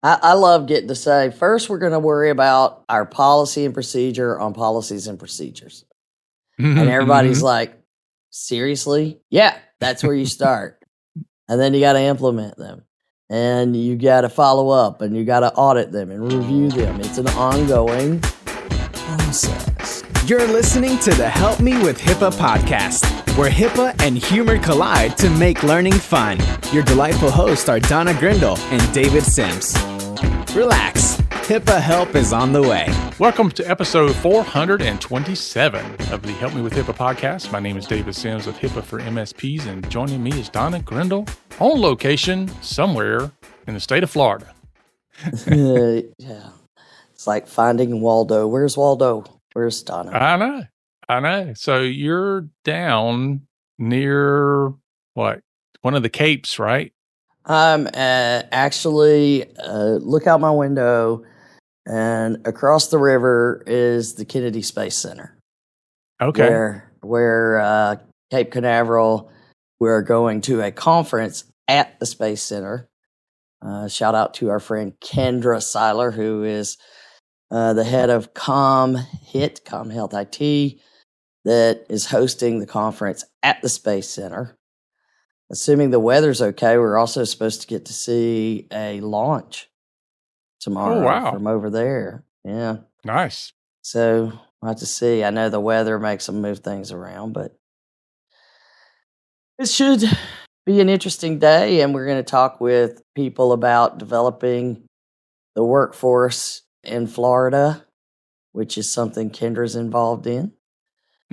I love getting to say, first, we're going to worry about our policy and procedure on policies and procedures. And everybody's like, seriously? Yeah, that's where you start. And then you got to implement them. And you got to follow up and you got to audit them and review them. It's an ongoing process. You're listening to the Help Me with HIPAA podcast, where HIPAA and humor collide to make learning fun. Your delightful hosts are Donna Grindle and David Sims. Relax, HIPAA help is on the way. Welcome to episode 427 of the Help Me with HIPAA podcast. My name is David Sims of HIPAA for MSPs, and joining me is Donna Grindle on location somewhere in the state of Florida. Yeah. It's like finding Waldo. Where's Waldo? Where's Donna? I know. So you're down near what? One of the capes, right? I'm actually look out my window, and across the river is the Kennedy Space Center. Okay. Where Cape Canaveral, we're going to a conference at the Space Center. Shout out to our friend Kendra Seiler, who is the head of Com Health IT, that is hosting the conference at the Space Center. Assuming the weather's okay, we're also supposed to get to see a launch tomorrow from over there. Yeah. Nice. So we'll have to see. I know the weather makes them move things around, but it should be an interesting day. And we're going to talk with people about developing the workforce in Florida, which is something Kendra's involved in.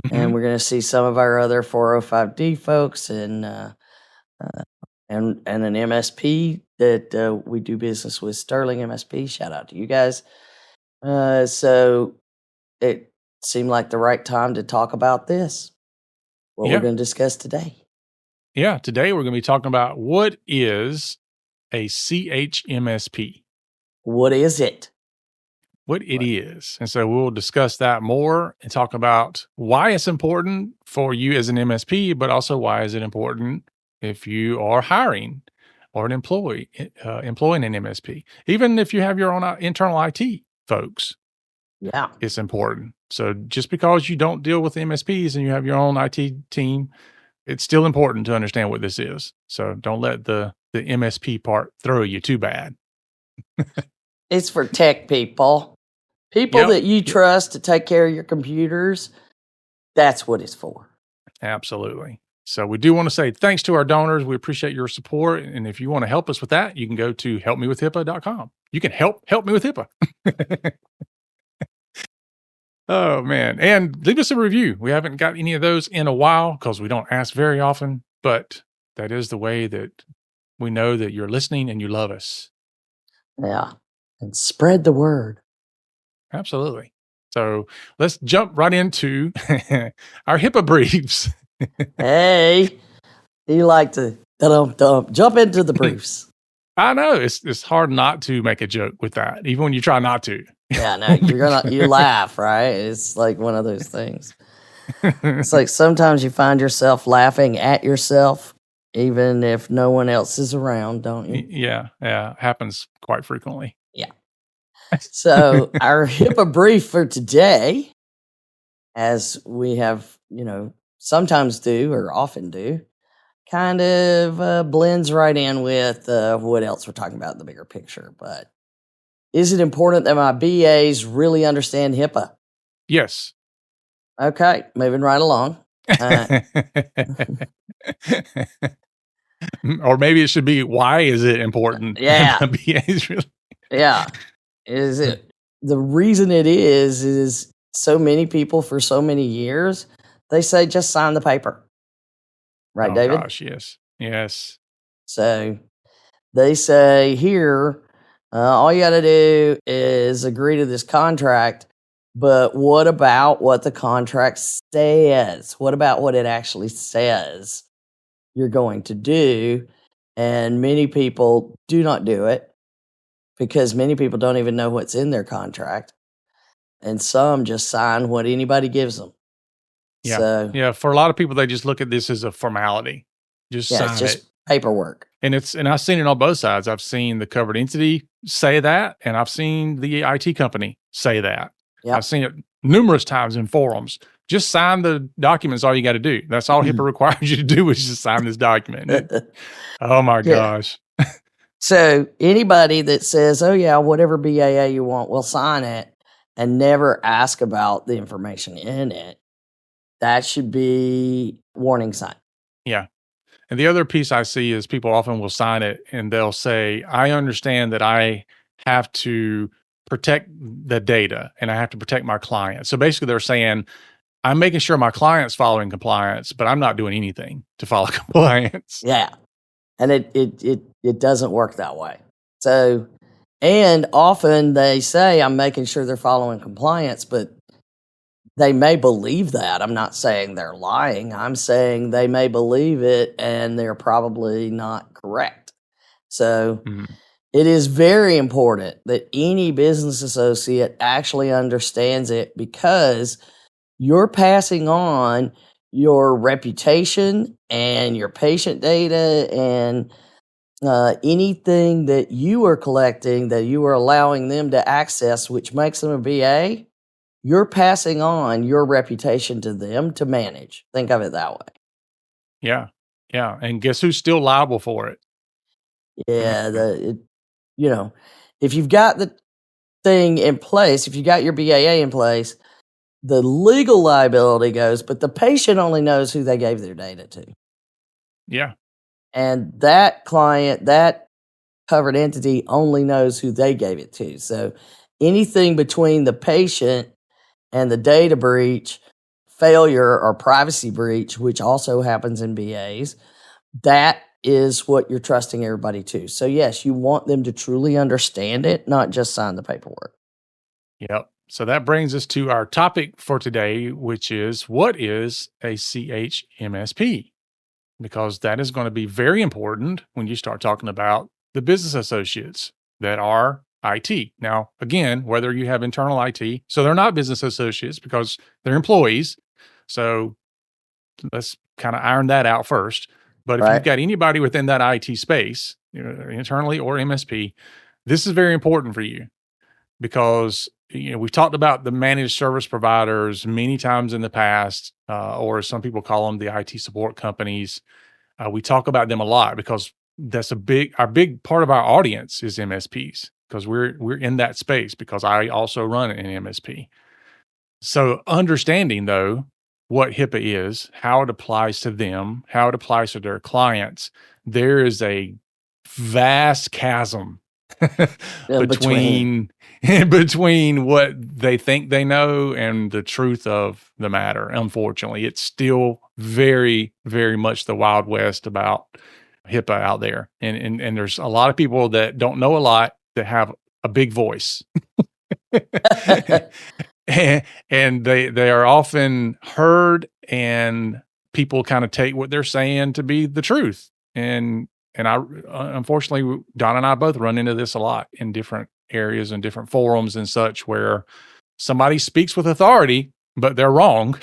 Mm-hmm. And we're going to see some of our other 405D folks and an MSP that we do business with, Sterling MSP. Shout out to you guys. So it seemed like the right time to talk about this, what we're going to discuss today. Yeah, today we're going to be talking about what is a CHMSP. What is it? What it is. And so we'll discuss that more and talk about why it's important for you as an MSP, but also why is it important if you are hiring or employing an MSP. Even if you have your own internal IT folks, it's important. So just because you don't deal with MSPs and you have your own IT team, it's still important to understand what this is. So don't let the MSP part throw you too bad. It's for tech people. People that you trust to take care of your computers. That's what it's for. Absolutely. So we do want to say thanks to our donors. We appreciate your support. And if you want to help us with that, you can go to helpmewithhipaa.com. You can help me with HIPAA. Oh, man. And leave us a review. We haven't got any of those in a while because we don't ask very often. But that is the way that we know that you're listening and you love us. Yeah. And spread the word. Absolutely. So let's jump right into our HIPAA briefs. Hey, you like to jump into the briefs. I know it's hard not to make a joke with that, even when you try not to. Yeah, no, you laugh, right? It's like one of those things. It's like sometimes you find yourself laughing at yourself, even if no one else is around, don't you? Yeah, happens quite frequently. Yeah. So our HIPAA brief for today, as we have, sometimes do or often do, kind of blends right in with what else we're talking about in the bigger picture. But is it important that my BAs really understand HIPAA? Yes. Okay, moving right along. Or maybe it should be, why is it important? Yeah. BAs really? Yeah. Is it the reason it is so many people for so many years, they say just sign the paper. Right, David? Gosh, yes. So they say here, all you got to do is agree to this contract, but what about what the contract says? What about what it actually says you're going to do? And many people do not do it because many people don't even know what's in their contract. And some just sign what anybody gives them. Yeah. So, for a lot of people, they just look at this as a formality. Just sign it's just it. paperwork. And I've seen it on both sides. I've seen the covered entity say that, and I've seen the IT company say that. Yep. I've seen it numerous times in forums. Just sign the documents. All you got to do. That's all HIPAA requires you to do is just sign this document. Oh my gosh. So anybody that says, "Oh yeah, whatever BAA you want, we'll sign it," and never ask about the information in it, that should be warning sign. Yeah. And the other piece I see is people often will sign it and they'll say, I understand that I have to protect the data and I have to protect my client. So basically they're saying, I'm making sure my client's following compliance, but I'm not doing anything to follow compliance. Yeah. And it doesn't work that way. So, and often they say, I'm making sure they're following compliance, but they may believe that. I'm not saying they're lying. I'm saying they may believe it and they're probably not correct. So it is very important that any business associate actually understands it, because you're passing on your reputation and your patient data and anything that you are collecting that you are allowing them to access, which makes them a VA. You're passing on your reputation to them to manage. Think of it that way. Yeah. Yeah. And guess who's still liable for it? Yeah. If you've got the thing in place, if you got your BAA in place, the legal liability goes, but the patient only knows who they gave their data to. Yeah. And that client, that covered entity only knows who they gave it to. So anything between the patient and the data breach, failure, or privacy breach, which also happens in BAs, that is what you're trusting everybody to. So yes, you want them to truly understand it, not just sign the paperwork. Yep. So that brings us to our topic for today, which is, what is a CHMSP? Because that is going to be very important when you start talking about the business associates that are IT. Now, again, whether you have internal IT, so they're not business associates because they're employees. So let's kind of iron that out first. But if you've got anybody within that IT space, internally or MSP, this is very important for you, because we've talked about the managed service providers many times in the past, or some people call them the IT support companies. We talk about them a lot because that's our big part of our audience is MSPs, because we're in that space, because I also run an MSP. So understanding, though, what HIPAA is, how it applies to them, how it applies to their clients, there is a vast chasm between what they think they know and the truth of the matter. Unfortunately, it's still very, very much the Wild West about HIPAA out there. And there's a lot of people that don't know a lot that have a big voice. And they are often heard, and people kind of take what they're saying to be the truth. And I, unfortunately, Don and I both run into this a lot in different areas and different forums and such, where somebody speaks with authority, but they're wrong.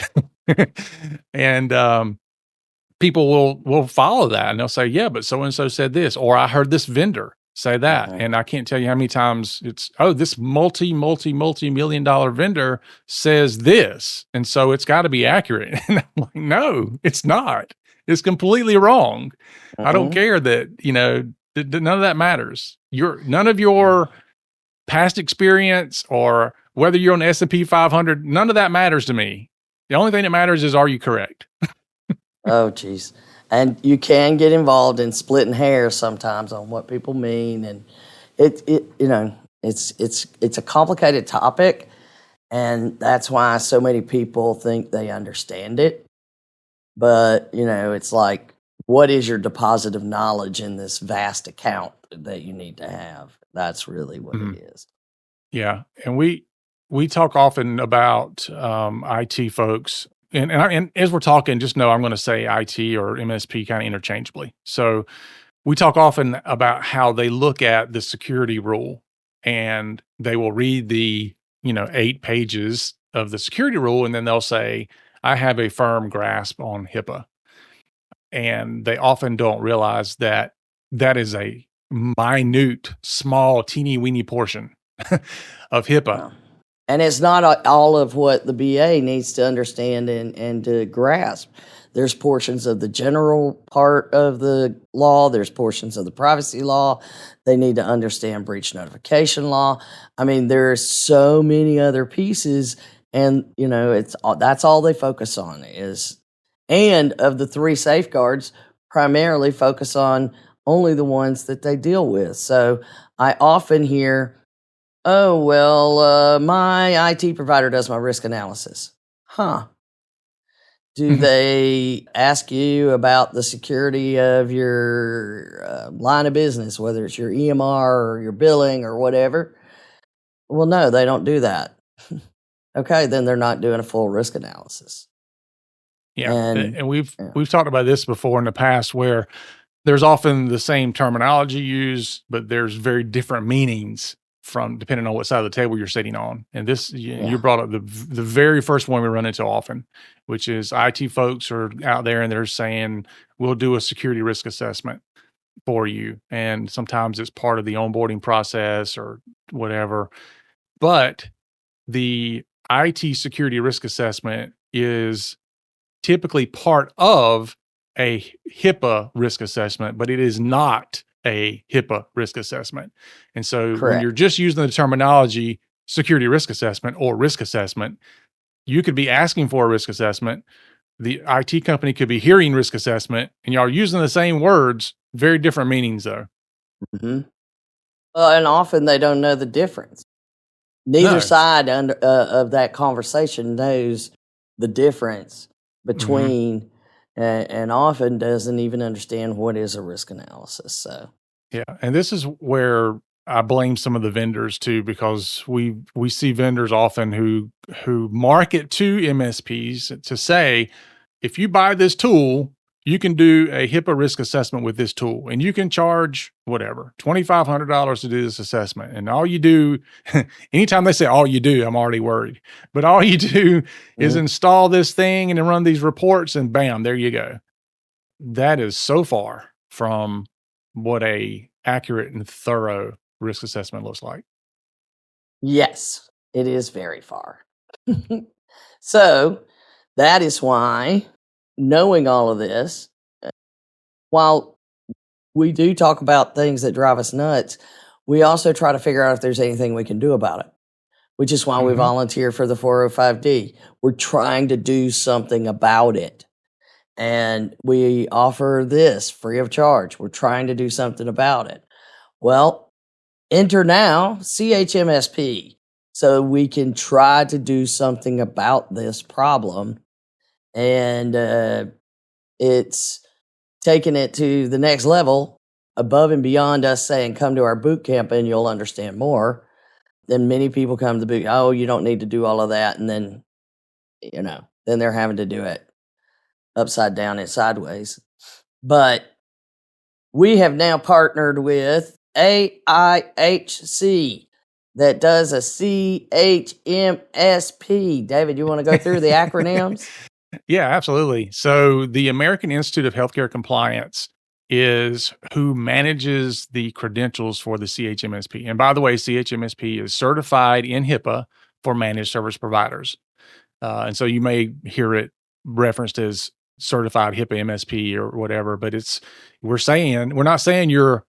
And people will follow that, and they'll say, yeah, but so-and-so said this, or I heard this vendor say that. And I can't tell you how many times it's, this multi-million dollar vendor says this, and so it's got to be accurate. And I'm like, no, it's not. It's completely wrong. I don't care that, none of that matters. None of your past experience or whether you're on the S&P 500, none of that matters to me. The only thing that matters is, are you correct? Oh, geez. And you can get involved in splitting hairs sometimes on what people mean. And it's a complicated topic. And that's why so many people think they understand it. But, it's like, what is your deposit of knowledge in this vast account that you need to have? That's really what it is. Yeah. And we talk often about IT folks. And as we're talking, just know I'm going to say IT or MSP kind of interchangeably. So we talk often about how they look at the security rule, and they will read the 8 pages of the security rule, and then they'll say, I have a firm grasp on HIPAA. And they often don't realize that that is a minute, small, teeny weeny portion of HIPAA. No. And it's not all of what the BA needs to understand and to grasp. There's portions of the general part of the law. There's portions of the privacy law. They need to understand breach notification law. I mean, there's so many other pieces, and that's all they focus on is. And of the 3 safeguards, primarily focus on only the ones that they deal with. So I often hear, "Oh, well, my IT provider does my risk analysis." Huh. Do they ask you about the security of your line of business, whether it's your EMR or your billing or whatever? Well, no, they don't do that. Okay, then they're not doing a full risk analysis. Yeah, And and we've talked about this before in the past, where there's often the same terminology used, but there's very different meanings from depending on what side of the table you're sitting on. And this, you brought up the very first one we run into often, which is IT folks are out there and they're saying, we'll do a security risk assessment for you. And sometimes it's part of the onboarding process or whatever. But the IT security risk assessment is typically part of a HIPAA risk assessment, but it is not a HIPAA risk assessment. And so when you're just using the terminology security risk assessment or risk assessment, you could be asking for a risk assessment. The IT company could be hearing risk assessment, and y'all are using the same words, very different meanings though. Mm-hmm. Well, and often they don't know the difference. Neither side of that conversation knows the difference between, and often doesn't even understand what is a risk analysis. So, yeah, and this is where I blame some of the vendors too, because we see vendors often who market to MSPs to say, if you buy this tool, you can do a HIPAA risk assessment with this tool, and you can charge whatever, $2,500 to do this assessment. And all you do, anytime they say all you do, I'm already worried. But all you do is install this thing and then run these reports, and bam, there you go. That is so far from what a accurate and thorough risk assessment looks like. Yes, it is very far. So that is why, knowing all of this, while we do talk about things that drive us nuts, we also try to figure out if there's anything we can do about it, which is why we volunteer for the 405D. We're trying to do something about it. And we offer this free of charge. We're trying to do something about it. Well, enter now CHMSP so we can try to do something about this problem. And it's taking it to the next level, above and beyond us saying, come to our boot camp and you'll understand more. Then many people come to boot, oh, you don't need to do all of that. And then, then they're having to do it upside down and sideways. But we have now partnered with AIHC that does a CHMSP. David, you want to go through the acronyms? Yeah, absolutely. So the American Institute of Healthcare Compliance is who manages the credentials for the CHMSP. And by the way, CHMSP is certified in HIPAA for managed service providers. And so you may hear it referenced as certified HIPAA MSP or whatever, but we're not saying you're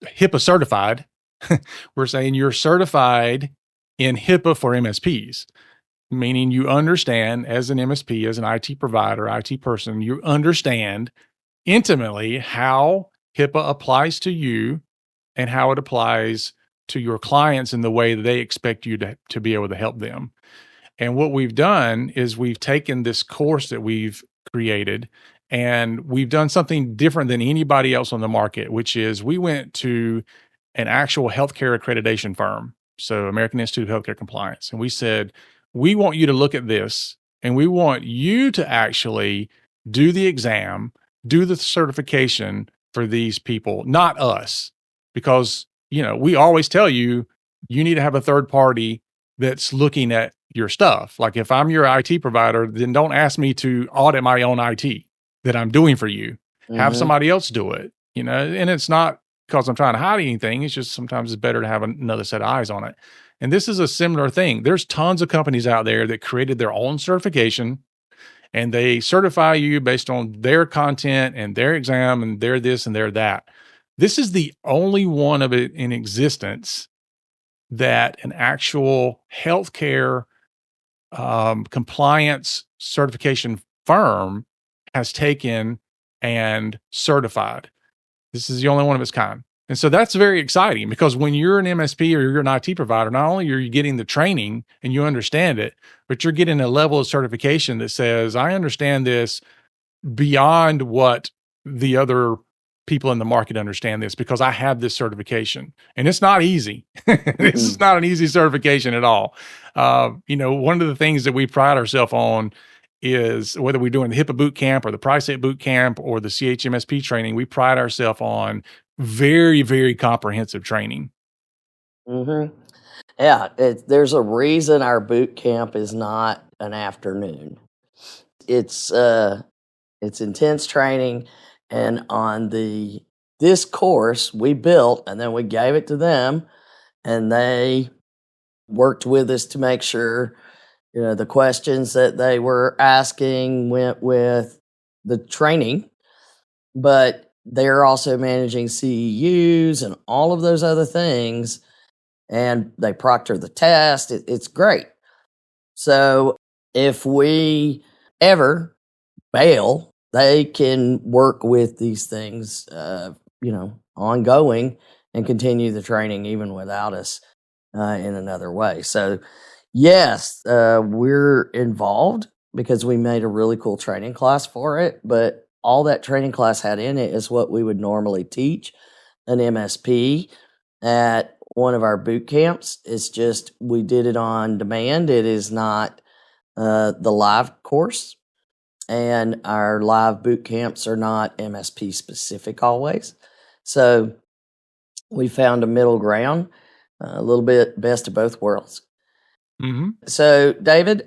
HIPAA certified. We're saying you're certified in HIPAA for MSPs. Meaning you understand as an MSP, as an IT provider, IT person, you understand intimately how HIPAA applies to you and how it applies to your clients in the way that they expect you to be able to help them. And what we've done is we've taken this course that we've created and we've done something different than anybody else on the market, which is we went to an actual healthcare accreditation firm, so American Institute of Healthcare Compliance, and we said, we want you to look at this and we want you to actually do the exam, do the certification for these people, not us. Because, we always tell you, you need to have a third party that's looking at your stuff. Like if I'm your IT provider, then don't ask me to audit my own IT that I'm doing for you. Have somebody else do it, and it's not because I'm trying to hide anything. It's just sometimes it's better to have another set of eyes on it. And this is a similar thing. There's tons of companies out there that created their own certification, and they certify you based on their content and their exam and their this and their that. This is the only one of it in existence that an actual healthcare compliance certification firm has taken and certified. This is the only one of its kind. And so that's very exciting, because when you're an MSP or you're an IT provider, not only are you getting the training and you understand it, but you're getting a level of certification that says, I understand this beyond what the other people in the market understand this, because I have this certification. And it's not easy. This is not an easy certification at all. One of the things that we pride ourselves on is, whether we're doing the HIPAA boot camp or the PRICET boot camp or the CHMSP training, we pride ourselves on very, very comprehensive training. Mm-hmm. Yeah, there's a reason our boot camp is not an afternoon. It's intense training, and on this course we built and then we gave it to them, and they worked with us to make sure the questions that they were asking went with the training, but they're also managing CEUs and all of those other things, and they proctor the test. It's great. So if we ever fail, they can work with these things, ongoing, and continue the training even without us in another way. So yes, we're involved because we made a really cool training class for it, but all that training class had in it is what we would normally teach an MSP at one of our boot camps. It's just we did it on demand. It is not the live course, and our live boot camps are not MSP specific always. So we found a middle ground, a little bit best of both worlds. Mm-hmm. So, David,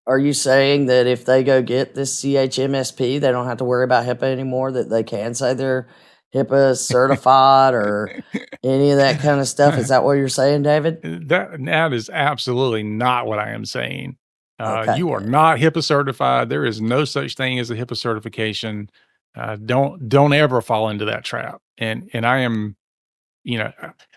are you saying that if they go get this CHMSP, they don't have to worry about HIPAA anymore, that they can say they're HIPAA certified or any of that kind of stuff? Is that what you're saying, David? That is absolutely not what I am saying. Okay, you are good. not HIPAA certified. There is no such thing as a HIPAA certification. Don't ever fall into that trap. And I am,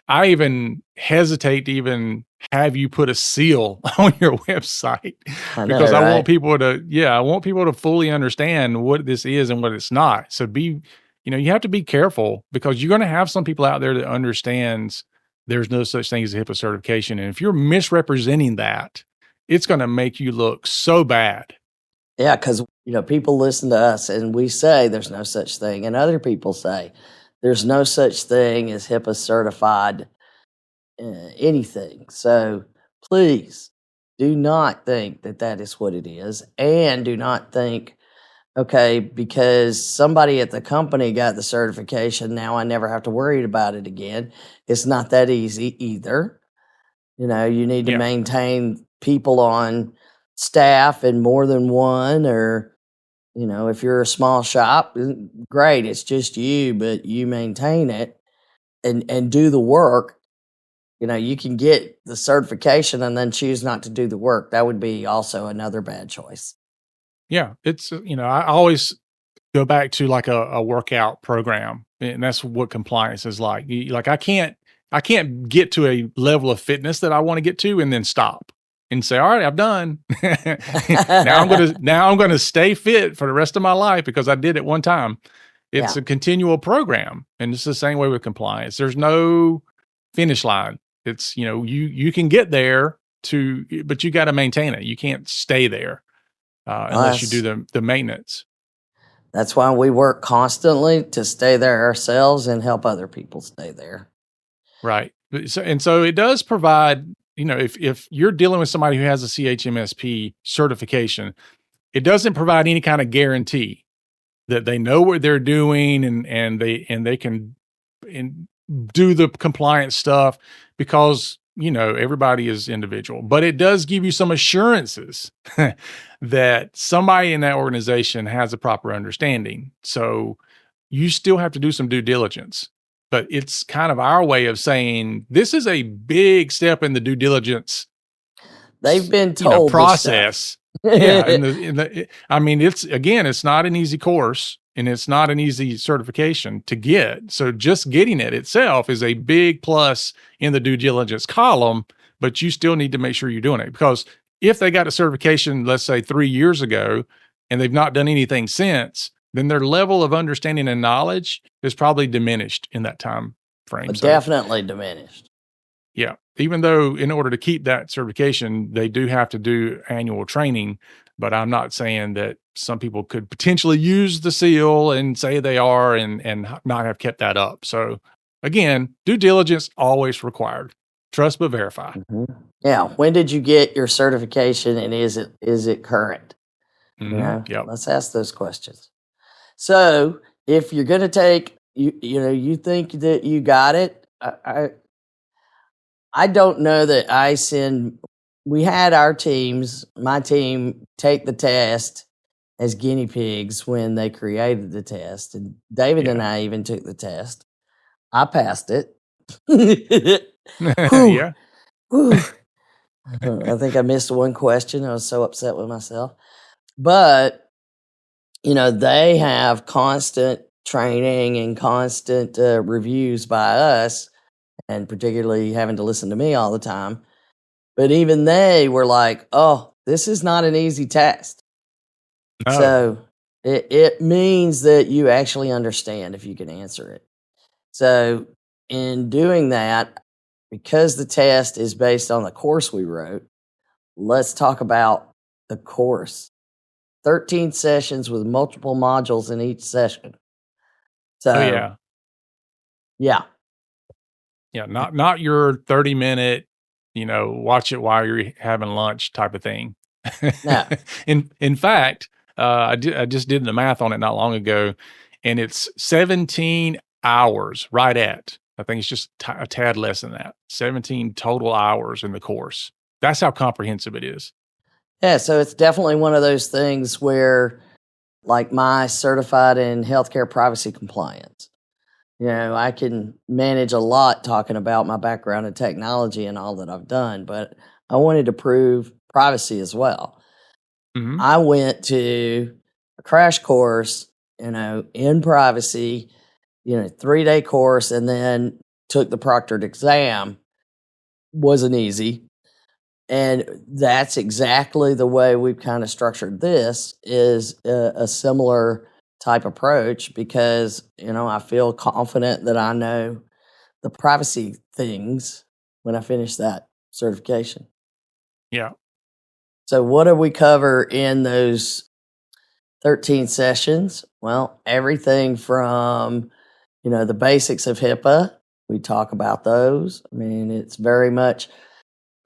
I even hesitate to even have you put a seal on your website, because I want people to fully understand what this is and what it's not. So you have to be careful, because you're going to have some people out there that understands there's no such thing as a HIPAA certification. And if you're misrepresenting that, it's going to make you look so bad. Yeah, because people listen to us and we say there's no such thing, and other people say there's no such thing as HIPAA certified anything. So please do not think that that is what it is, and do not think, okay, because somebody at the company got the certification, now I never have to worry about it again. It's not that easy either. You need to maintain people on staff and more than one, or if you're a small shop, great, it's just you, but you maintain it and do the work. You can get the certification and then choose not to do the work. That would be also another bad choice. Yeah. It's, I always go back to like a workout program, and that's what compliance is like. I can't get to a level of fitness that I want to get to and then stop and say, all right, I'm done. now I'm going to stay fit for the rest of my life because I did it one time. It's a continual program. And it's the same way with compliance. There's no finish line. It's, you can get there but you got to maintain it. You can't stay there unless you do the maintenance. That's why we work constantly to stay there ourselves and help other people stay there. Right. So it does provide, if you're dealing with somebody who has a CHMSP certification, it doesn't provide any kind of guarantee that they know what they're doing and they can do the compliance stuff, because, everybody is individual. But it does give you some assurances that somebody in that organization has a proper understanding. So you still have to do some due diligence. but it's kind of our way of saying this is a big step in the due diligence, They've been told process. Yeah, I mean, it's not an easy course and it's not an easy certification to get. So just getting it itself is a big plus in the due diligence column, but you still need to make sure you're doing it, because if they got a certification, let's say 3 years ago, and they've not done anything since, then their level of understanding and knowledge is probably diminished in that time frame. So, definitely diminished. yeah, even though in order to keep that certification, they do have to do annual training, but I'm not saying that some people could potentially use the seal and say they are and not have kept that up. So again, due diligence always required. Trust but verify. Yeah. When did you get your certification, and is it current? Yep. Let's ask those questions. So if you're going to take, you think that you got it. I don't know that we had my team take the test as guinea pigs when they created the test. And David and I even took the test. I passed it. Yeah. I think I missed one question. I was so upset with myself. But, they have constant training and constant reviews by us, and particularly having to listen to me all the time. But even they were like, oh, this is not an easy test. No. So it means that you actually understand if you can answer it. So in doing that, because the test is based on the course we wrote, let's talk about the course. 13 sessions with multiple modules in each session. So, yeah. Yeah, not your 30-minute, watch it while you're having lunch type of thing. No. In fact, I just did the math on it not long ago, and it's 17 hours right at. I think it's just a tad less than that. 17 total hours in the course. That's how comprehensive it is. Yeah, so it's definitely one of those things where, like my certified in healthcare privacy compliance, I can manage a lot talking about my background in technology and all that I've done, but I wanted to prove privacy as well. I went to a crash course, in privacy, 3-day course, and then took the proctored exam. Wasn't easy. And that's exactly the way we've kind of structured this, is a similar type approach, because, I feel confident that I know the privacy things when I finish that certification. Yeah. So what do we cover in those 13 sessions? Well, everything from, the basics of HIPAA. We talk about those. I mean, it's very much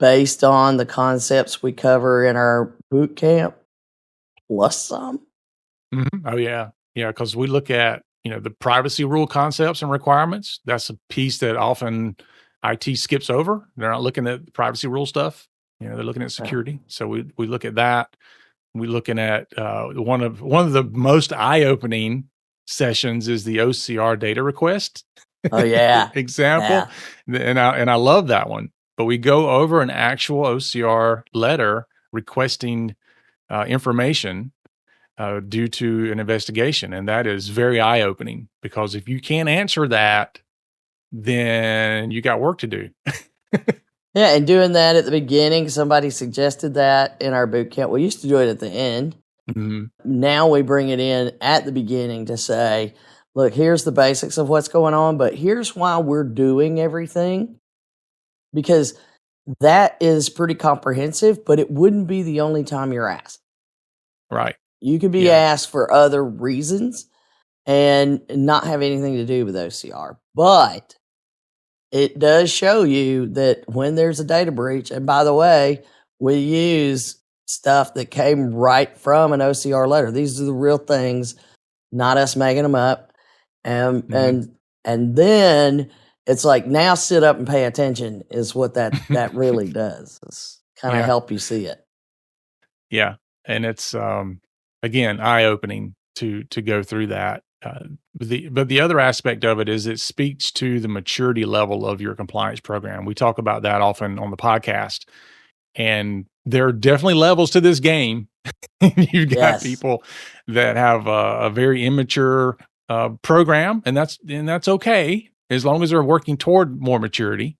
based on the concepts we cover in our boot camp, plus some. Oh, yeah. Yeah, because we look at, the privacy rule concepts and requirements. That's a piece that often IT skips over. They're not looking at privacy rule stuff. They're looking at security. So we look at that. We're looking at one of the most eye-opening sessions is the OCR data request. Oh, yeah. example. Yeah. And I love that one. But we go over an actual OCR letter requesting information due to an investigation. And that is very eye-opening, because if you can't answer that, then you got work to do. Yeah, and doing that at the beginning, somebody suggested that in our boot camp. We used to do it at the end. Now we bring it in at the beginning to say, look, here's the basics of what's going on, but here's why we're doing everything. Because that is pretty comprehensive, but it wouldn't be the only time you're asked. Right. You could be asked for other reasons and not have anything to do with OCR. But it does show you that when there's a data breach, and by the way, we use stuff that came right from an OCR letter. These are the real things, not us making them up. And then it's like, now sit up and pay attention is what that really does. It's kind of help you see it. Yeah. And it's, again, eye-opening to go through that. But the other aspect of it is it speaks to the maturity level of your compliance program. We talk about that often on the podcast, and there are definitely levels to this game. You've got Yes. people that have a very immature program, and that's okay as long as they're working toward more maturity.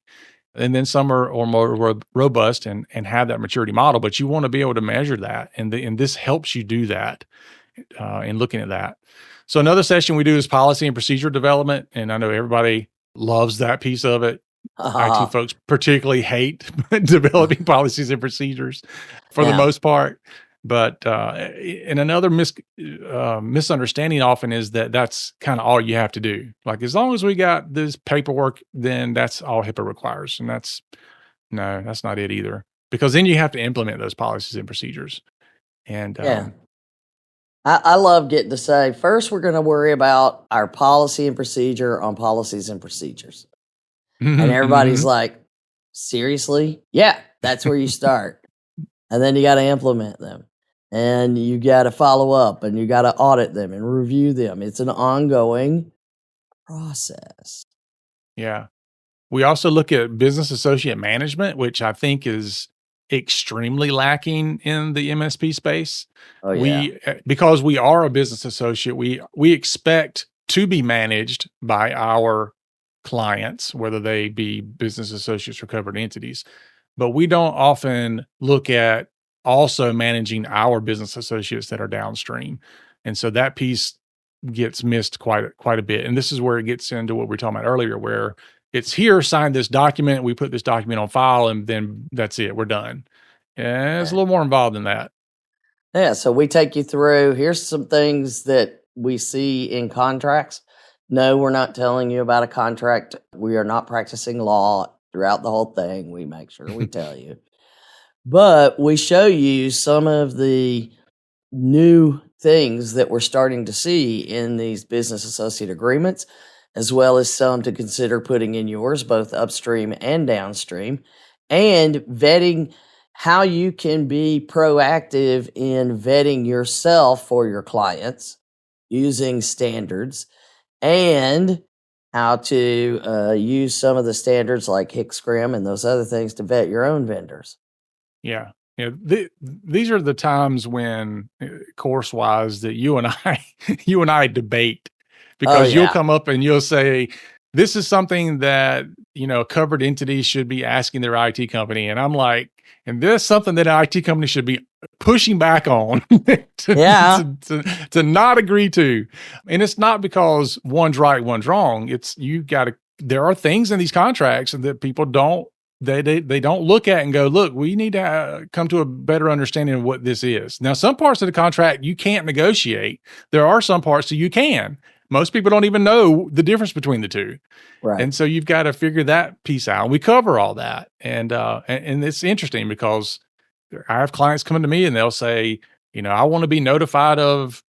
And then some are more robust and have that maturity model. But you want to be able to measure that, and this helps you do that in looking at that. So another session we do is policy and procedure development, and I know everybody loves that piece of it. IT folks particularly hate developing policies and procedures for the most part. But and another misunderstanding often is that that's kind of all you have to do. Like, as long as we got this paperwork, then that's all HIPAA requires. And that's not it either. Because then you have to implement those policies and procedures. And I love getting to say, first, we're going to worry about our policy and procedure on policies and procedures. And everybody's like, seriously? Yeah, that's where you start. And then you got to implement them. And you got to follow up, and you got to audit them and review them. It's an ongoing process. Yeah. We also look at business associate management, which I think is extremely lacking in the MSP space. Oh, yeah. Because we are a business associate, we expect to be managed by our clients, whether they be business associates or covered entities. But we don't often look at also managing our business associates that are downstream. And so that piece gets missed quite a bit. And this is where it gets into what we were talking about earlier, where it's here, sign this document, we put this document on file, and then that's it, we're done. And it's a little more involved than that. Yeah, so we take you through, here's some things that we see in contracts. No, we're not telling you about a contract. We are not practicing law throughout the whole thing. We make sure we tell you. But we show you some of the new things that we're starting to see in these business associate agreements, as well as some to consider putting in yours, both upstream and downstream, and vetting how you can be proactive in vetting yourself for your clients using standards, and how to use some of the standards like HICSCRM and those other things to vet your own vendors. Yeah. These are the times when, course-wise, that you and I debate, because you'll come up and you'll say, this is something that, a covered entity should be asking their IT company. And I'm like, and this is something that an IT company should be pushing back on to not agree to. And it's not because one's right, one's wrong. It's there are things in these contracts that people don't, they don't look at and go, look, we need to come to a better understanding of what this is. Now, some parts of the contract you can't negotiate. There are some parts that you can. Most people don't even know the difference between the two. Right. And so you've got to figure that piece out. We cover all that. And it's interesting because I have clients coming to me and they'll say, I want to be notified of,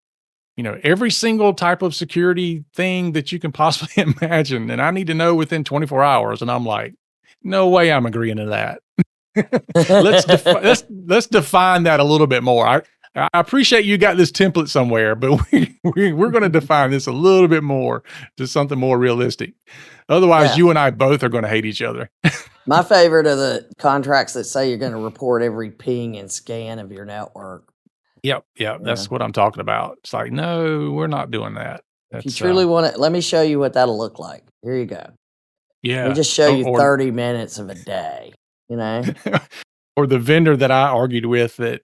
every single type of security thing that you can possibly imagine. And I need to know within 24 hours. And I'm like, no way I'm agreeing to that. Let's define that a little bit more. I appreciate you got this template somewhere, but we're going to define this a little bit more to something more realistic. Otherwise, you and I both are going to hate each other. My favorite are the contracts that say you're going to report every ping and scan of your network. Yep. That's what I'm talking about. It's like, no, we're not doing that. If you truly want it, let me show you what that'll look like. Here you go. Yeah. Let me just show you 30 minutes of a day, Or the vendor that I argued with that,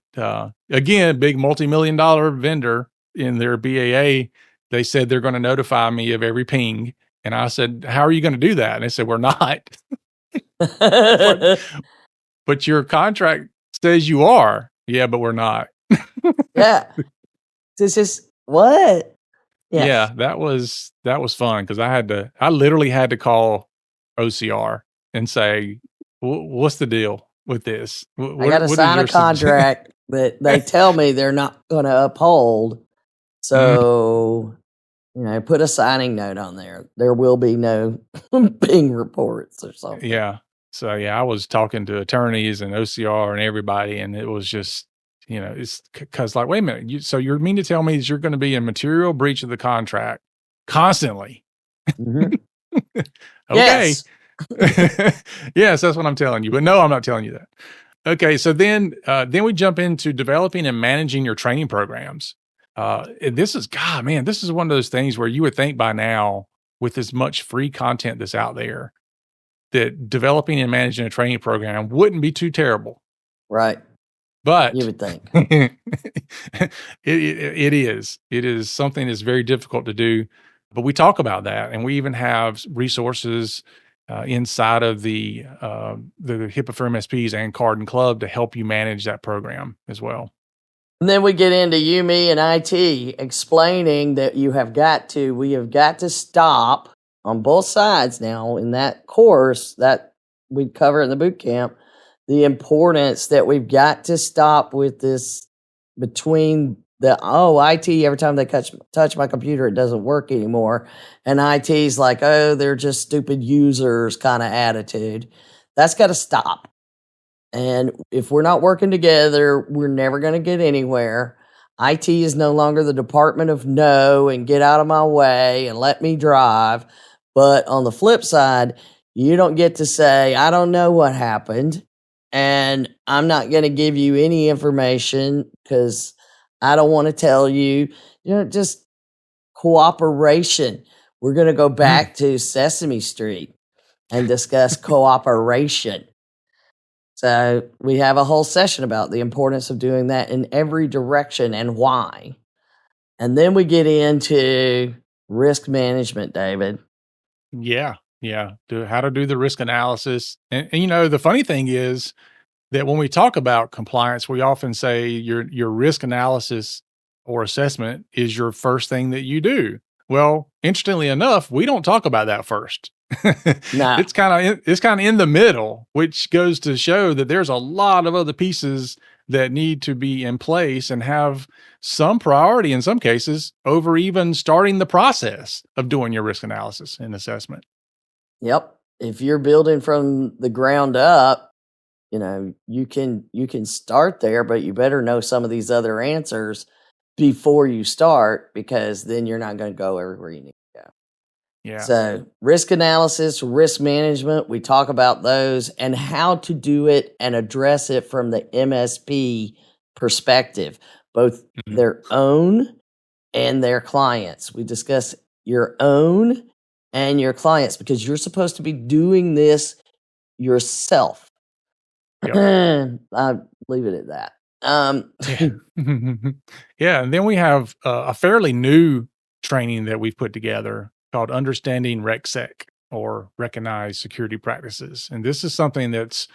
again, big multi-million-dollar vendor in their BAA, they said they're going to notify me of every ping. And I said, how are you going to do that? And they said, we're not. but your contract says you are. Yeah, but we're not. Yeah. This is what? Yes. Yeah, that was fun because I literally had to call OCR and say, what's the deal with this? I got to sign a contract that they tell me they're not going to uphold. So, put a signing note on there. There will be no ping reports or something. Yeah. So, I was talking to attorneys and OCR and everybody, and it was just, it's because like, wait a minute. So you mean to tell me that you're going to be in material breach of the contract constantly. Mhm. Okay. Yes. Yes, that's what I'm telling you. But no, I'm not telling you that. Okay, so then we jump into developing and managing your training programs. And this is, God, man, this is one of those things where you would think by now, with as much free content that's out there, that developing and managing a training program wouldn't be too terrible. Right. You But would think. it is. It is something that's very difficult to do. But we talk about that, and we even have resources inside of the HIPAA for MSPs and Card and Club to help you manage that program as well. And then we get into you, me, and IT explaining that we have got to stop on both sides now in that course that we cover in the boot camp, the importance that we've got to stop with this between IT, every time they touch my computer, it doesn't work anymore. And IT's like, oh, they're just stupid users kind of attitude. That's got to stop. And if we're not working together, we're never going to get anywhere. IT is no longer the department of no and get out of my way and let me drive. But on the flip side, you don't get to say, I don't know what happened. And I'm not going to give you any information because I don't want to tell you. Just cooperation. We're going to go back to Sesame Street and discuss cooperation. So we have a whole session about the importance of doing that in every direction and why. And then we get into risk management, David. Yeah. How to do the risk analysis. And the funny thing is that when we talk about compliance, we often say your risk analysis or assessment is your first thing that you do. Well, interestingly enough, we don't talk about that first. No. It's kind of in the middle, which goes to show that there's a lot of other pieces that need to be in place and have some priority in some cases over even starting the process of doing your risk analysis and assessment. Yep. If you're building from the ground up, you can start there, but you better know some of these other answers before you start, because then you're not going to go everywhere you need to go. Yeah. So risk analysis, risk management, we talk about those and how to do it and address it from the MSP perspective, both their own and their clients. We discuss your own and your clients because you're supposed to be doing this yourself. Yep. I'll leave it at that. Yeah. And then we have a fairly new training that we've put together called Understanding RecSec, or Recognized Security Practices. And this is something that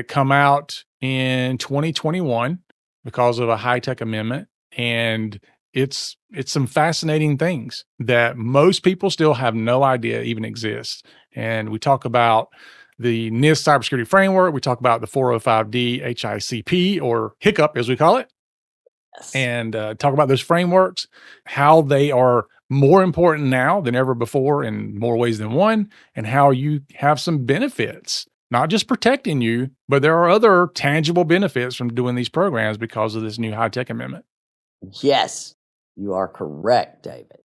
come out in 2021 because of a high-tech amendment. And it's some fascinating things that most people still have no idea even exist. And we talk about the NIST cybersecurity framework. We talk about the 405D HICP, or HICCUP as we call it. Yes. And talk about those frameworks, how they are more important now than ever before in more ways than one, and how you have some benefits, not just protecting you, but there are other tangible benefits from doing these programs because of this new high-tech amendment. Yes, you are correct, David.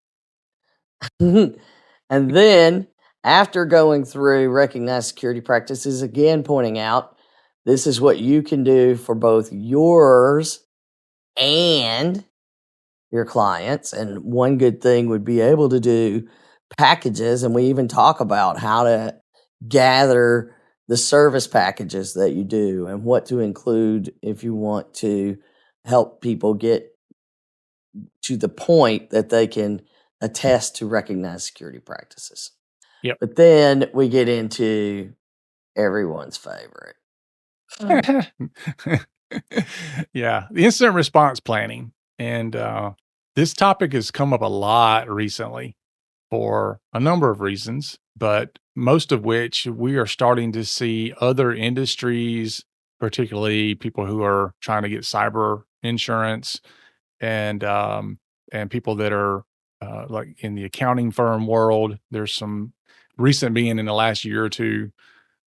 And then after going through recognized security practices, again pointing out this is what you can do for both yours and your clients. And one good thing would be able to do packages. And we even talk about how to gather the service packages that you do and what to include if you want to help people get to the point that they can attest to recognized security practices. Yep. But then we get into everyone's favorite. Yeah, the incident response planning. And this topic has come up a lot recently for a number of reasons, but most of which we are starting to see other industries, particularly people who are trying to get cyber insurance, and people that are like in the accounting firm world. There's some recent, being in the last year or two,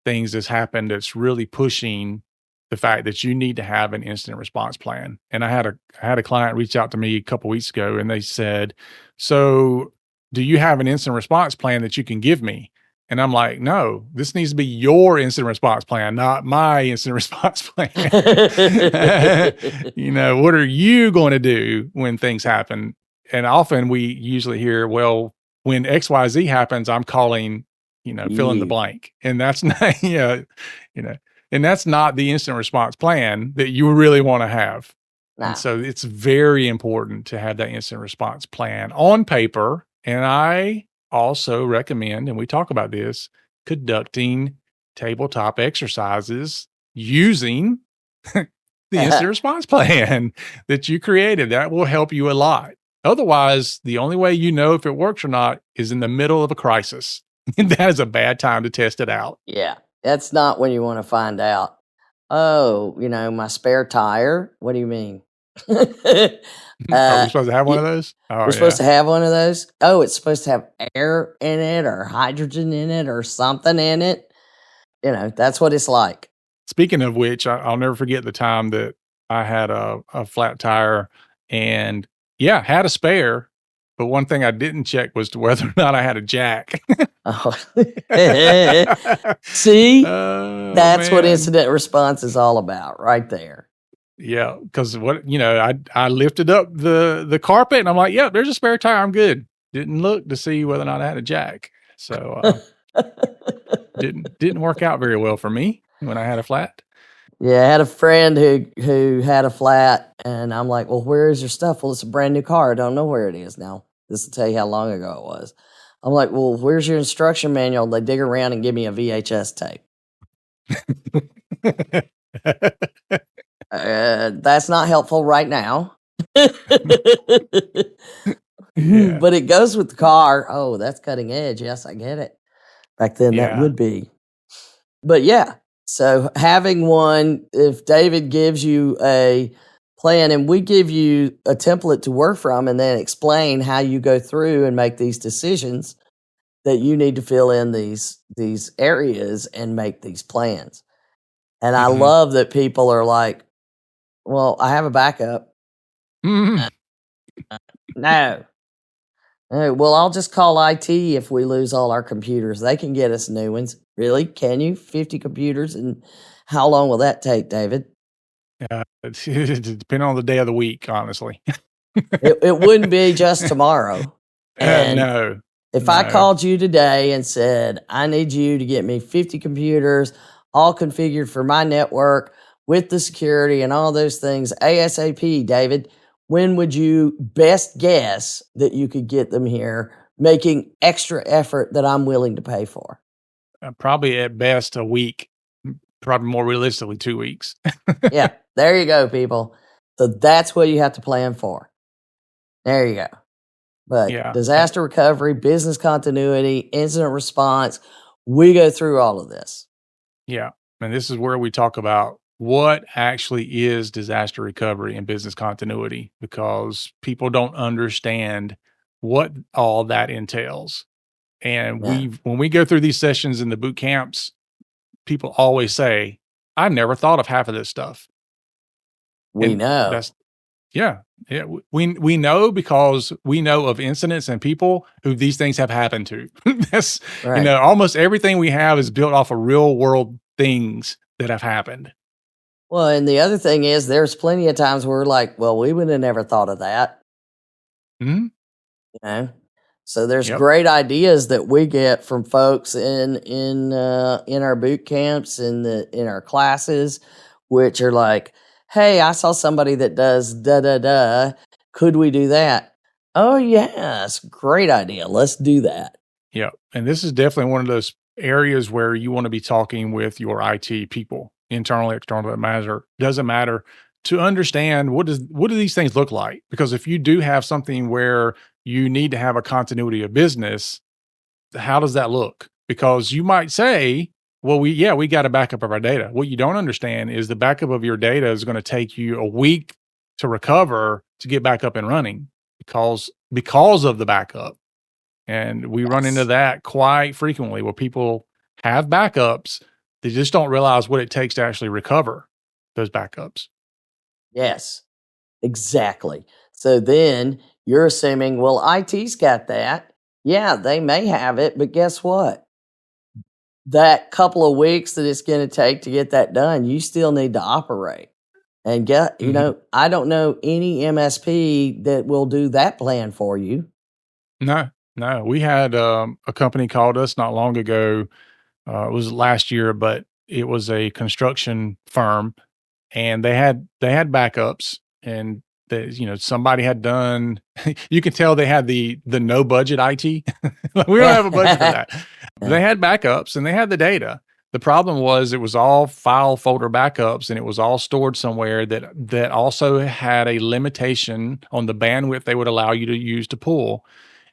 things that's happened that's really pushing the fact that you need to have an incident response plan. And I had a client reach out to me a couple weeks ago, and they said, "So do you have an incident response plan that you can give me? And I'm like, no, this needs to be your incident response plan, not my incident response plan. What are you going to do when things happen? And often we usually hear, well, when XYZ happens, I'm calling, fill in the You. blank. And that's not, and that's not the incident response plan that you really want to have. And Nah. so it's very important to have that incident response plan on paper. And I also recommend, and we talk about this, conducting tabletop exercises using the incident response plan that you created. That will help you a lot. Otherwise, the only way you know if it works or not is in the middle of a crisis. And that is a bad time to test it out. Yeah, that's not when you want to find out. Oh, my spare tire. What do you mean? Are we supposed to have one of those? Oh, We're supposed to have one of those. Oh, it's supposed to have air in it or hydrogen in it or something in it. That's what it's like. Speaking of which, I'll never forget the time that I had a flat tire and had a spare. But one thing I didn't check was to whether or not I had a jack. Oh. See, that's what incident response is all about right there. Yeah, because I lifted up the carpet and I'm like, yeah, there's a spare tire. I'm good. Didn't look to see whether or not I had a jack. So didn't work out very well for me when I had a flat. Yeah, I had a friend who had a flat, and I'm like, well, where is your stuff? Well, it's a brand new car. I don't know where it is now. This will tell you how long ago it was. I'm like, well, where's your instruction manual? They dig around and give me a VHS tape. That's not helpful right now. But it goes with the car. Oh, that's cutting edge. Yes, I get it. Back then, that would be. But yeah, so having one, if David gives you a plan and we give you a template to work from and then explain how you go through and make these decisions, that you need to fill in these areas and make these plans. And I love that people are like, well, I have a backup. No. Well, I'll just call IT if we lose all our computers. They can get us new ones. Really? Can you? 50 computers? And how long will that take, David? It depends on the day of the week, honestly. It wouldn't be just tomorrow. And no. If I called you today and said, I need you to get me 50 computers, all configured for my network with the security and all those things, ASAP, David, when would you best guess that you could get them here, making extra effort that I'm willing to pay for? Probably at best a week, probably more realistically 2 weeks. Yeah, there you go, people. So that's what you have to plan for. There you go. But disaster recovery, business continuity, incident response, we go through all of this. Yeah. And this is where we talk about what actually is disaster recovery and business continuity, because people don't understand what all that entails. And when we go through these sessions in the boot camps, people always say, I never thought of half of this stuff. We know. We know because we know of incidents and people who these things have happened to. That's right. Almost everything we have is built off of real world things that have happened. Well, and the other thing is there's plenty of times where we're like, well, we would have never thought of that. So there's great ideas that we get from folks in our boot camps and in our classes, which are like, hey, I saw somebody that does da-da-da. Could we do that? Oh, yes. Great idea. Let's do that. Yeah. And this is definitely one of those areas where you want to be talking with your IT people, internal, external, doesn't matter, to understand what do these things look like? Because if you do have something where you need to have a continuity of business, how does that look? Because you might say, well, we got a backup of our data. What you don't understand is the backup of your data is going to take you a week to recover to get back up and running because of the backup. And we run into that quite frequently where people have backups. They just don't realize what it takes to actually recover those backups. Yes, exactly. So then you're assuming, well, IT's got that. yeah, they may have it, but guess what? That couple of weeks that it's going to take to get that done, you still need to operate. And Mhm. I don't know any MSP that will do that plan for you. No, no. We had a company called us not long ago. It was last year, but it was a construction firm, and they had backups, and somebody had done. You could tell they had the no budget IT. Like, we don't have a budget for that. But Yeah. they had backups and they had the data. The problem was it was all file folder backups, and it was all stored somewhere that also had a limitation on the bandwidth they would allow you to use to pull.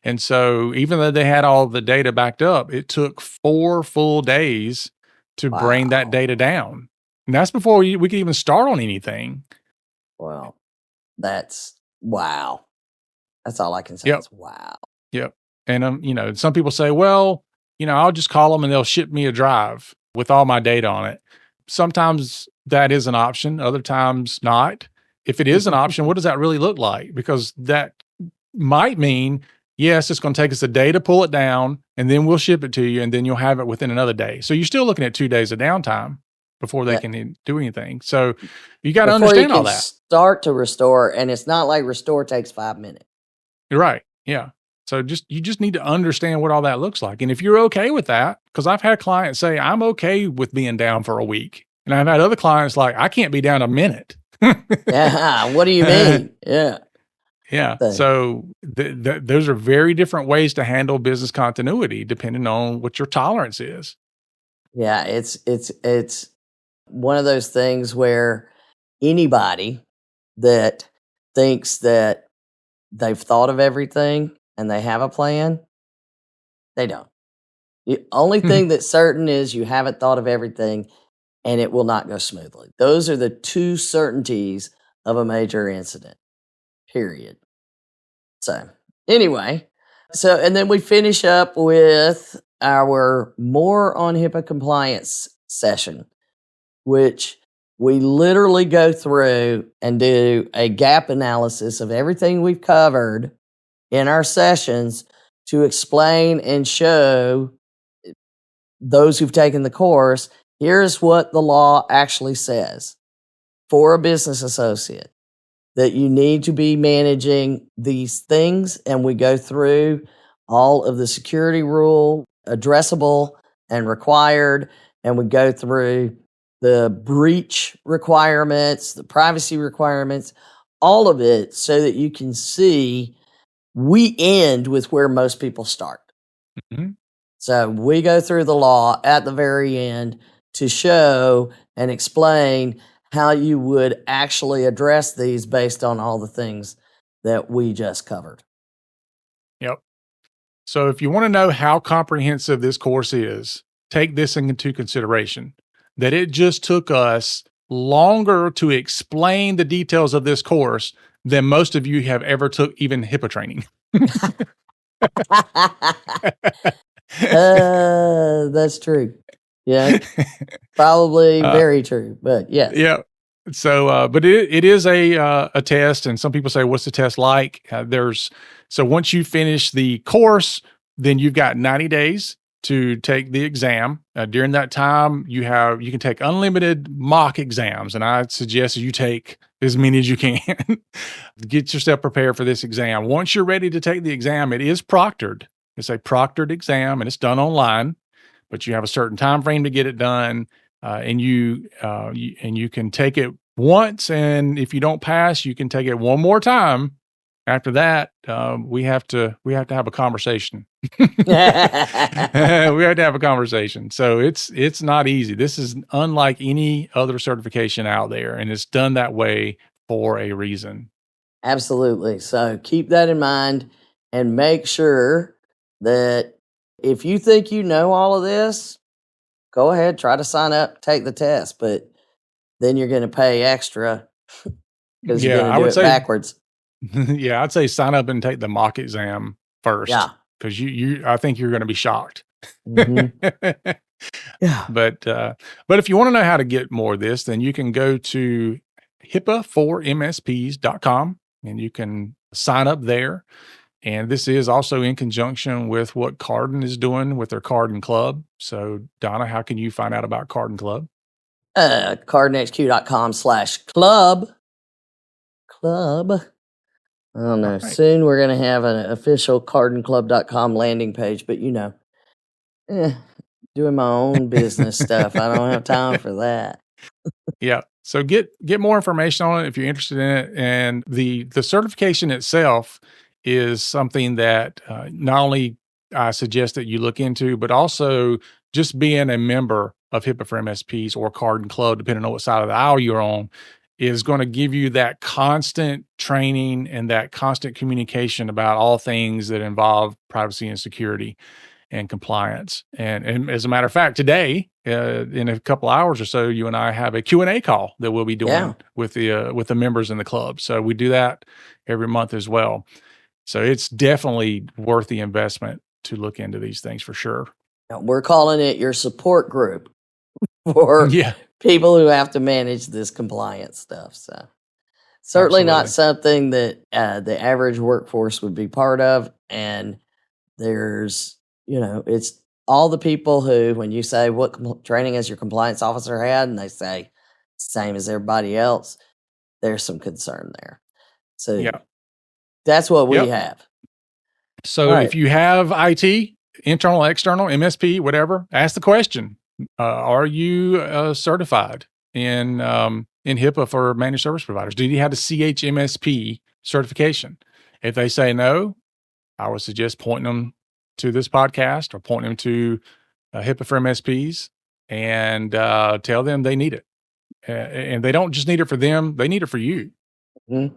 And so even though they had all the data backed up, it took 4 full days to bring that Wow. data down. And that's before we could even start on anything. Well, that's wow. That's all I can say Yep. is wow. Yep. And some people say, well, I'll just call them and they'll ship me a drive with all my data on it. Sometimes that is an option, other times not. If it is an option, what does that really look like? Because that might mean, yes, it's going to take us a day to pull it down, and then we'll ship it to you, and then you'll have it within another day. So you're still looking at 2 days of downtime before they Yeah. can do anything. So you got to Before you understand all can that. start to restore, and it's not like restore takes 5 minutes. You're right. Yeah. So you just need to understand what all that looks like. And if you're okay with that, because I've had clients say, I'm okay with being down for a week. And I've had other clients like, I can't be down a minute. Yeah. What do you mean? Yeah. Yeah. So, So those are very different ways to handle business continuity, depending on what your tolerance is. yeah, it's one of those things where anybody that thinks that they've thought of everything and they have a plan, they don't. The only thing that's certain is you haven't thought of everything and it will not go smoothly. Those are the two certainties of a major incident, period. So, anyway, and then we finish up with our more on HIPAA compliance session, which we literally go through and do a gap analysis of everything we've covered in our sessions to explain and show those who've taken the course, here's what the law actually says for a business associate, that you need to be managing these things. And we go through all of the security rule, addressable and required, and we go through the breach requirements, the privacy requirements, all of it, so that you can see we end with where most people start. Mhm. So we go through the law at the very end to show and explain how you would actually address these based on all the things that we just covered. Yep. So if you want to know how comprehensive this course is, take this into consideration, that it just took us longer to explain the details of this course than most of you have ever took even HIPAA training. That's true. Yeah, probably Uh, very true. But yes. yeah. So, but it is a test, and some people say, "What's the test like?" So once you finish the course, then you've got 90 days to take the exam. During that time, you can take unlimited mock exams, and I suggest you take as many as you can. Get yourself prepared for this exam. Once you're ready to take the exam, it is proctored. It's a proctored exam, and it's done online, but you have a certain time frame to get it done. And you can take it once, and if you don't pass, you can take it one more time. After that, we have to have a conversation. We have to have a conversation. So it's not easy. This is unlike any other certification out there, and it's done that way for a reason. Absolutely. So keep that in mind and make sure that if you think you know all of this, go ahead, try to sign up, take the test, but then you're going to pay extra because you're Yeah, going I to do would it say, backwards. yeah, I'd say sign up and take the mock exam first, Yeah. because I think you're going to be shocked. Hmm. Yeah. But if you want to know how to get more of this, then you can go to HIPAA4MSPs.com and you can sign up there. And this is also in conjunction with what Carden is doing with their Carden Club. So, Donna, how can you find out about Carden Club? CardenHQ.com/club. Club. I don't know. All right. Soon we're going to have an official CardenClub.com landing page, but doing my own business stuff. I don't have time for that. Yeah. So get more information on it if you're interested in it. And the certification itself is something that not only I suggest that you look into, but also just being a member of HIPAA for MSPs or Carden Club, depending on what side of the aisle you're on, is going to give you that constant training and that constant communication about all things that involve privacy and security and compliance. And as a matter of fact, today, in a couple hours or so, you and I have a Q&A call that we'll be doing with the members in the club. So we do that every month as well. So it's definitely worth the investment to look into these things for sure. We're calling it your support group for people who have to manage this compliance stuff. So certainly not something that the average workforce would be part of. And there's, it's all the people who, when you say, what training has your compliance officer had? And they say, same as everybody else, there's some concern there. So that's what we have. So if you have IT, internal, external, MSP, whatever, ask the question, are you certified in HIPAA for managed service providers? Did you have the CHMSP certification? If they say no, I would suggest pointing them to this podcast or pointing them to HIPAA for MSPs and tell them they need it. And they don't just need it for them, they need it for you. Mm-hmm.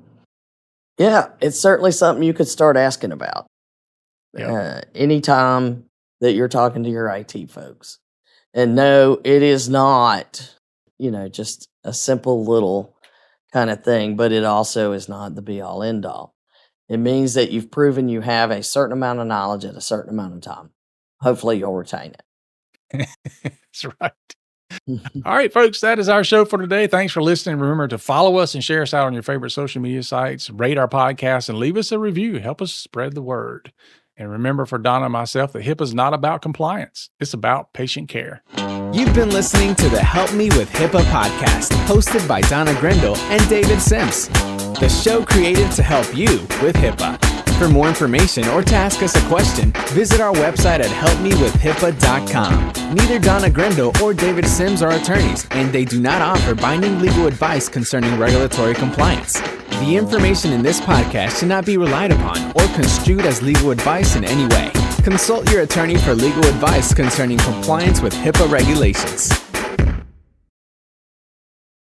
Yeah, it's certainly something you could start asking about anytime that you're talking to your IT folks. And no, it is not, just a simple little kind of thing, but it also is not the be all end all. It means that you've proven you have a certain amount of knowledge at a certain amount of time. Hopefully you'll retain it. That's right. All right, folks, that is our show for today. Thanks for listening. Remember to follow us and share us out on your favorite social media sites, rate our podcast, and leave us a review. Help us spread the word. And remember, for Donna and myself, that HIPAA is not about compliance. It's about patient care. You've been listening to the Help Me with HIPAA podcast, hosted by Donna Grindle and David Sims. The show created to help you with HIPAA. For more information or to ask us a question, visit our website at helpmewithhipaa.com. Neither Donna Grindle or David Sims are attorneys, and they do not offer binding legal advice concerning regulatory compliance. The information in this podcast should not be relied upon or construed as legal advice in any way. Consult your attorney for legal advice concerning compliance with HIPAA regulations.